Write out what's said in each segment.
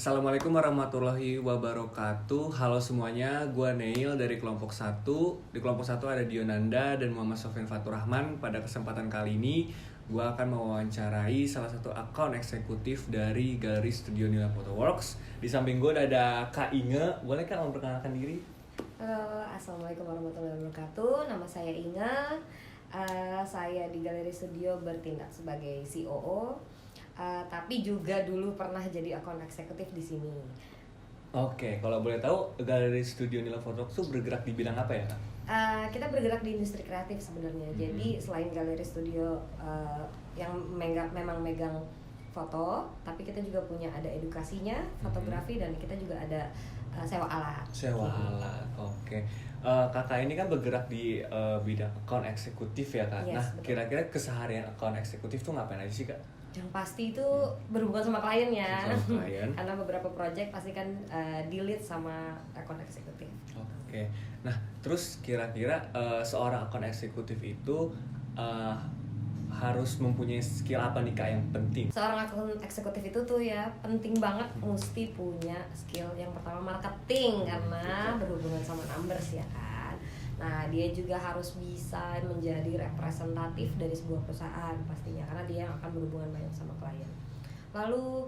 Assalamualaikum warahmatullahi wabarakatuh. Halo semuanya, gue Neil dari kelompok 1. Di kelompok 1 ada Dionanda dan Muhammad Sofyan Fatur Rahman. Pada kesempatan kali ini, gue akan mewawancarai salah satu akun eksekutif dari Galeri Studio Nila Photoworks. Di samping gue ada Kak Inge. Boleh Kak memperkenalkan diri? Halo, Assalamualaikum warahmatullahi wabarakatuh. Nama saya Inge. Saya di Galeri Studio bertindak sebagai COO. Tapi juga dulu pernah jadi akun eksekutif di sini. Oke, kalau boleh tahu Galeri Studio Nila Photoworks itu bergerak di bidang apa ya Kak? Kita bergerak di industri kreatif sebenarnya. Jadi selain Galeri Studio yang memang megang foto, tapi kita juga punya ada edukasinya, fotografi, dan kita juga ada sewa alat. Sewa alat, oke. Kakak ini kan bergerak di bidang akun eksekutif ya Kak. Yes, Nah, betul. kira-kira keseharian akun eksekutif tuh ngapain aja sih Kak? Yang pasti itu berhubungan sama klien ya. Sama klien. Karena beberapa project pasti kan di-lead sama akun eksekutif. Oke. Nah, terus kira-kira seorang akun eksekutif itu harus mempunyai skill apa nih Kak yang penting? Seorang akun eksekutif itu tuh ya penting banget mesti punya skill. Yang pertama marketing, karena berhubungan sama numbers ya kan. Nah, dia juga harus bisa menjadi representatif dari sebuah perusahaan pastinya, karena dia akan berhubungan banyak sama klien. Lalu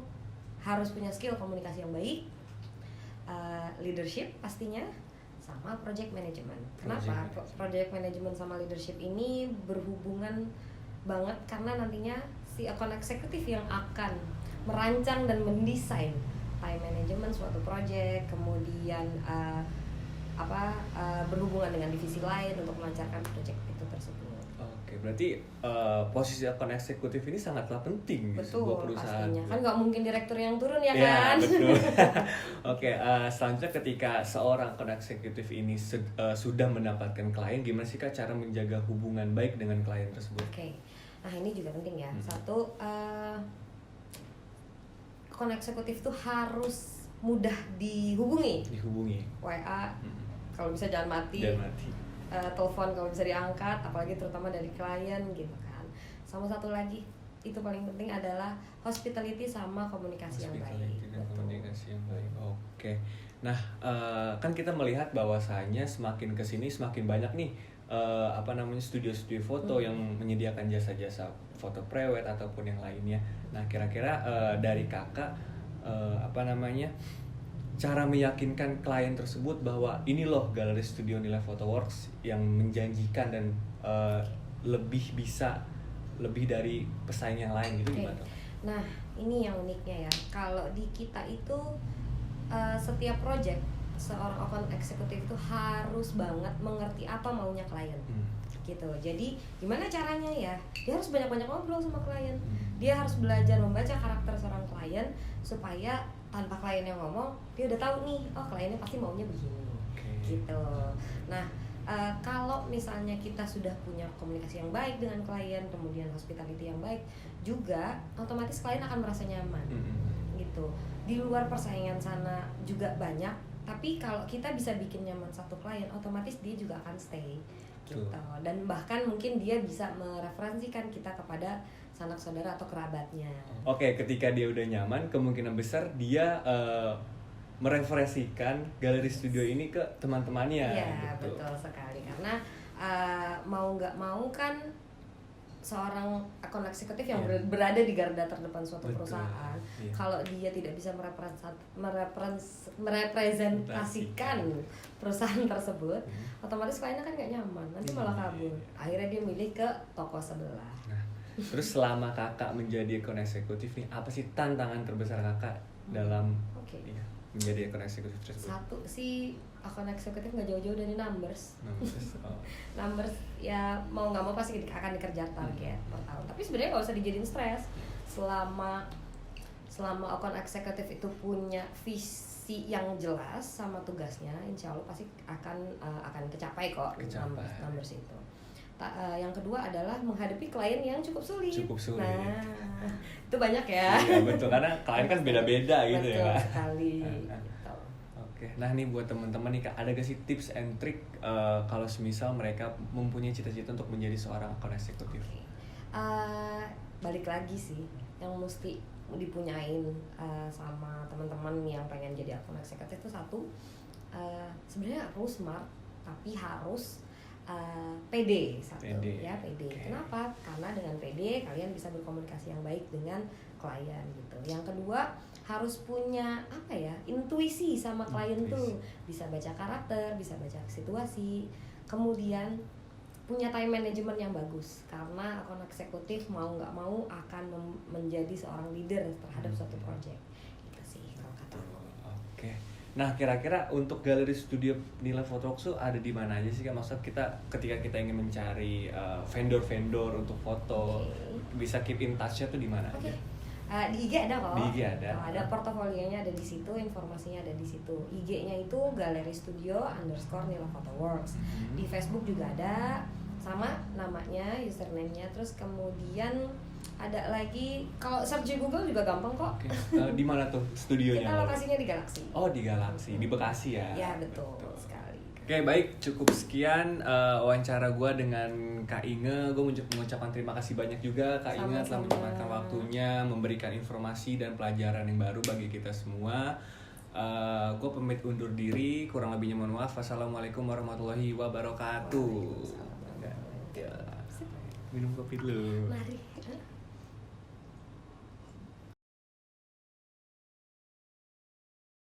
harus punya skill komunikasi yang baik, leadership pastinya, sama project management. Kenapa? Project management sama leadership ini berhubungan banget karena nantinya si akun eksekutif yang akan merancang dan mendesain time management suatu project, kemudian berhubungan dengan divisi lain untuk melancarkan project itu tersebut. Oke, berarti posisi akun eksekutif ini sangatlah penting di sebuah Betul, perusahaan. pastinya. Kan nggak mungkin direktur yang turun ya Ya, kan? betul. Oke, selanjutnya ketika seorang akun eksekutif ini sudah mendapatkan klien, gimana sih Kak cara menjaga hubungan baik dengan klien tersebut? Oke, nah ini juga penting ya. Satu, akun eksekutif tuh harus mudah dihubungi. WA, kalau bisa jangan mati. Telepon kalau bisa diangkat, apalagi terutama dari klien gitu kan. Sama satu lagi, itu paling penting adalah hospitality sama komunikasi yang baik. Komunikasi yang baik. Oke. Nah, kan kita melihat bahwasanya semakin kesini semakin banyak nih studio-studio foto yang menyediakan jasa-jasa foto prewed ataupun yang lainnya. Nah, kira-kira dari kakak cara meyakinkan klien tersebut bahwa ini loh Galeri Studio Nila Photoworks yang menjanjikan dan lebih dari pesaing yang lain gitu. Gimana? Nah, ini yang uniknya ya. Kalau di kita itu setiap project seorang akun eksekutif itu harus banget mengerti apa maunya klien. Gitu. Jadi gimana caranya ya? Dia harus banyak-banyak ngobrol sama klien. Dia harus belajar membaca karakter seorang klien supaya tanpa klien yang ngomong, dia udah tahu nih, oh kliennya pasti maunya begini. Gitu. Nah, kalau misalnya kita sudah punya komunikasi yang baik dengan klien, kemudian hospitality yang baik, juga otomatis klien akan merasa nyaman. Gitu. Di luar persaingan sana juga banyak, tapi kalau kita bisa bikin nyaman satu klien, otomatis dia juga akan stay. Gitu. Dan bahkan mungkin dia bisa mereferensikan kita kepada sanak saudara atau kerabatnya. Oke, ketika dia udah nyaman, kemungkinan besar dia mereferensikan Galeri Studio ini ke teman-temannya. Iya, gitu. Betul sekali. Karena mau nggak mau kan seorang akun eksekutif yang berada di garda terdepan suatu perusahaan, kalau dia tidak bisa merepresentasikan perusahaan tersebut, otomatis kliennya kan nggak nyaman, nanti malah kabur. Akhirnya dia milih ke toko sebelah. Terus selama kakak menjadi akun eksekutif nih, apa sih tantangan terbesar kakak dalam menjadi akun eksekutif tersebut? Satu sih, akun eksekutif nggak jauh-jauh dari numbers. Numbers ya mau nggak mau pasti akan dikejar target per tahun. Tapi sebenarnya nggak usah dijadiin stres. Selama akun eksekutif itu punya visi yang jelas sama tugasnya, insya Allah pasti akan kecapai kok numbers itu. Yang kedua adalah menghadapi klien yang cukup sulit. Nah, itu banyak ya. Iya, betul, karena klien kan beda-beda gitu ya. Betul sekali. Oke, nah nih buat teman-teman nih Kak, ada gak sih tips and trick kalau semisal mereka mempunyai cita-cita untuk menjadi seorang akun eksekutif? Balik lagi sih, yang mesti dipunyain sama teman-teman yang pengen jadi account executive itu satu, sebenarnya harus smart tapi harus pede satu. Pede. Ya pede. Okay. Kenapa? Karena dengan pede kalian bisa berkomunikasi yang baik dengan klien gitu. Yang kedua harus punya apa ya, intuisi sama klien tuh, bisa baca karakter, bisa baca situasi, kemudian punya time management yang bagus karena account eksekutif mau nggak mau akan menjadi seorang leader terhadap suatu project. Itu sih kalau kata aku. Oke. Nah, kira-kira untuk galeri studio Nila Photoworks tuh ada di mana aja sih? Maksud kita ketika kita ingin mencari vendor-vendor untuk foto, bisa keep in touch-nya tuh di mana aja? Di IG ada kok. Di IG ada. Ada portofolionya ada di situ, informasinya ada di situ. IG-nya itu Galeri Studio _Nila Photoworks. Di Facebook juga ada, sama namanya, username-nya. Terus kemudian ada lagi, kalau search di Google juga gampang kok. Di mana tuh studionya? Kita lokasinya di Galaxy. Oh, di Galaxy, di Bekasi ya? Ya betul sekali. Oke, baik, cukup sekian wawancara gue dengan Kak Inge. Gue mengucapkan terima kasih banyak juga Kak Inge telah menyempatkan waktunya, memberikan informasi dan pelajaran yang baru bagi kita semua. Gue pamit undur diri, kurang lebihnya mohon maaf. Wassalamualaikum warahmatullahi wabarakatuh. Minum kopi dulu. Mari.